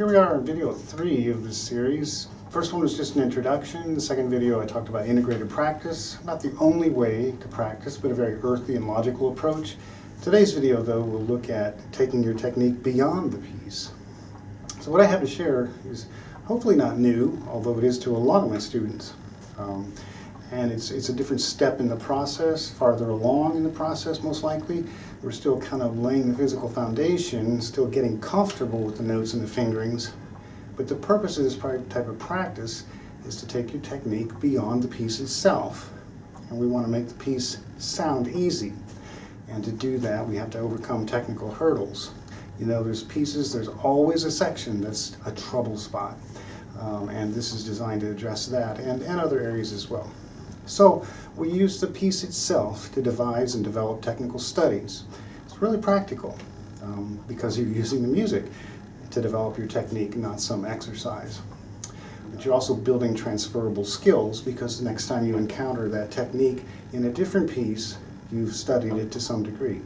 Here we are in video 3 of this series. First one was just an introduction. The second video I talked about integrated practice. Not the only way to practice, but a very earthy and logical approach. Today's video, though, will look at taking your technique beyond the piece. So what I have to share is hopefully not new, although it is to a lot of my students. And it's a different step in the process, farther along in the process most likely. We're still kind of laying the physical foundation, still getting comfortable with the notes and the fingerings. But the purpose of this type of practice is to take your technique beyond the piece itself. And we want to make the piece sound easy. And to do that, we have to overcome technical hurdles. You know, there's always a section that's a trouble spot. And this is designed to address that and other areas as well. So we use the piece itself to devise and develop technical studies. It's really practical because you're using the music to develop your technique, not some exercise. But you're also building transferable skills because the next time you encounter that technique in a different piece, you've studied it to some degree.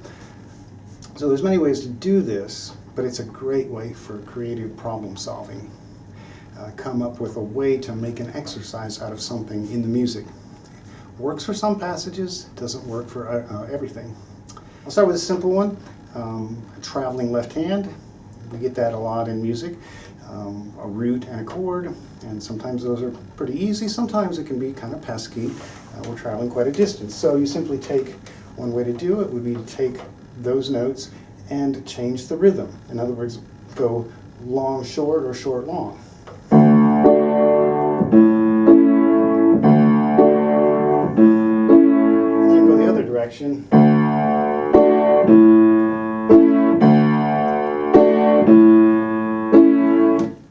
So there's many ways to do this, but it's a great way for creative problem solving. Come up with a way to make an exercise out of something in the music. Works for some passages, doesn't work for everything. I'll start with a simple one, a traveling left hand. We get that a lot in music, a root and a chord, and sometimes those are pretty easy. Sometimes it can be kind of pesky. We're traveling quite a distance. So you simply take, one way to do it would be to take those notes and change the rhythm. In other words, go long, short, or short, long. Direction.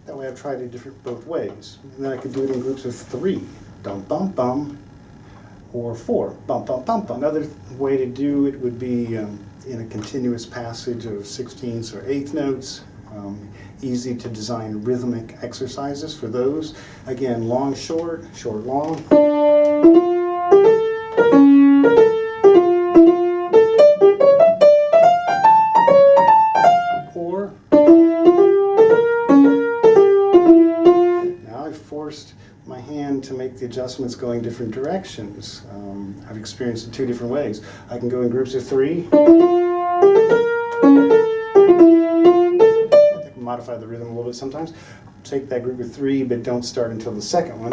That way I've tried it both ways. And then I could do it in groups of 3, dum bum bum, or 4, bum bum bum bum. Another way to do it would be in a continuous passage of 16ths or 8th notes. Easy to design rhythmic exercises for those. Again, long, short, short, long. My hand to make the adjustments going different directions. I've experienced it 2 different ways. I can go in groups of 3. I can modify the rhythm a little bit sometimes. Take that group of 3, but don't start until the second one.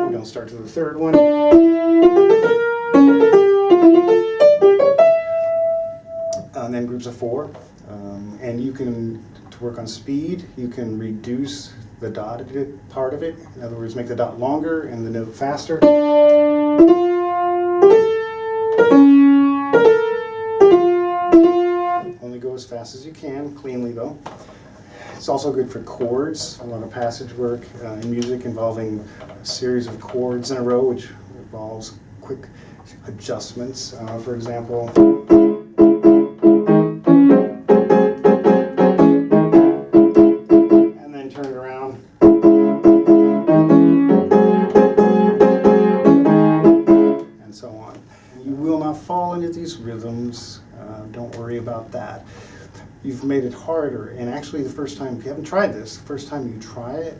We don't start till the third one. And then groups of 4. And you can, to work on speed, you can reduce the dotted part of it. In other words, make the dot longer and the note faster. Only go as fast as you can, cleanly though. It's also good for chords. A lot of passage work in music involving a series of chords in a row, which involves quick adjustments. For example, fall into these rhythms. Don't worry about that. You've made it harder, and actually the first time, if you haven't tried this, the first time you try it,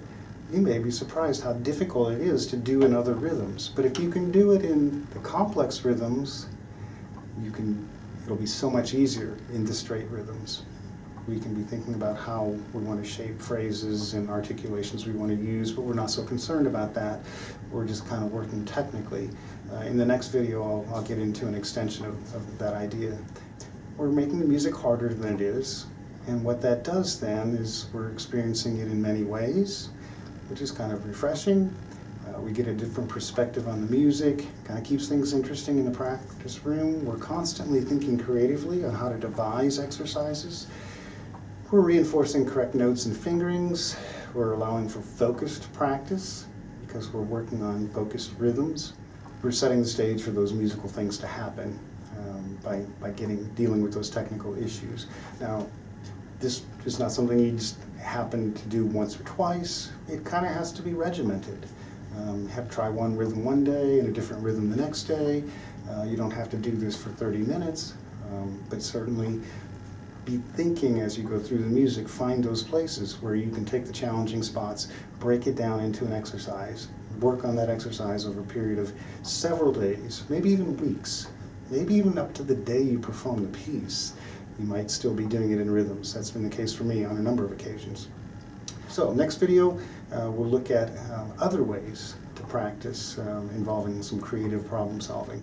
you may be surprised how difficult it is to do in other rhythms. But if you can do it in the complex rhythms, it'll be so much easier in the straight rhythms. We can be thinking about how we want to shape phrases and articulations we want to use, but we're not so concerned about that. We're just kind of working technically. In the next video, I'll get into an extension of that idea. We're making the music harder than it is, and what that does then is we're experiencing it in many ways, which is kind of refreshing. We get a different perspective on the music, kind of keeps things interesting in the practice room. We're constantly thinking creatively on how to devise exercises. We're reinforcing correct notes and fingerings. We're allowing for focused practice because we're working on focused rhythms. We're setting the stage for those musical things to happen by dealing with those technical issues. Now, this is not something you just happen to do once or twice. It kind of has to be regimented. Have to try one rhythm one day and a different rhythm the next day. You don't have to do this for 30 minutes, but certainly be thinking as you go through the music, find those places where you can take the challenging spots, break it down into an exercise, work on that exercise over a period of several days, maybe even weeks, maybe even up to the day you perform the piece. You might still be doing it in rhythms. That's been the case for me on a number of occasions. So next video, we'll look at other ways to practice involving some creative problem solving.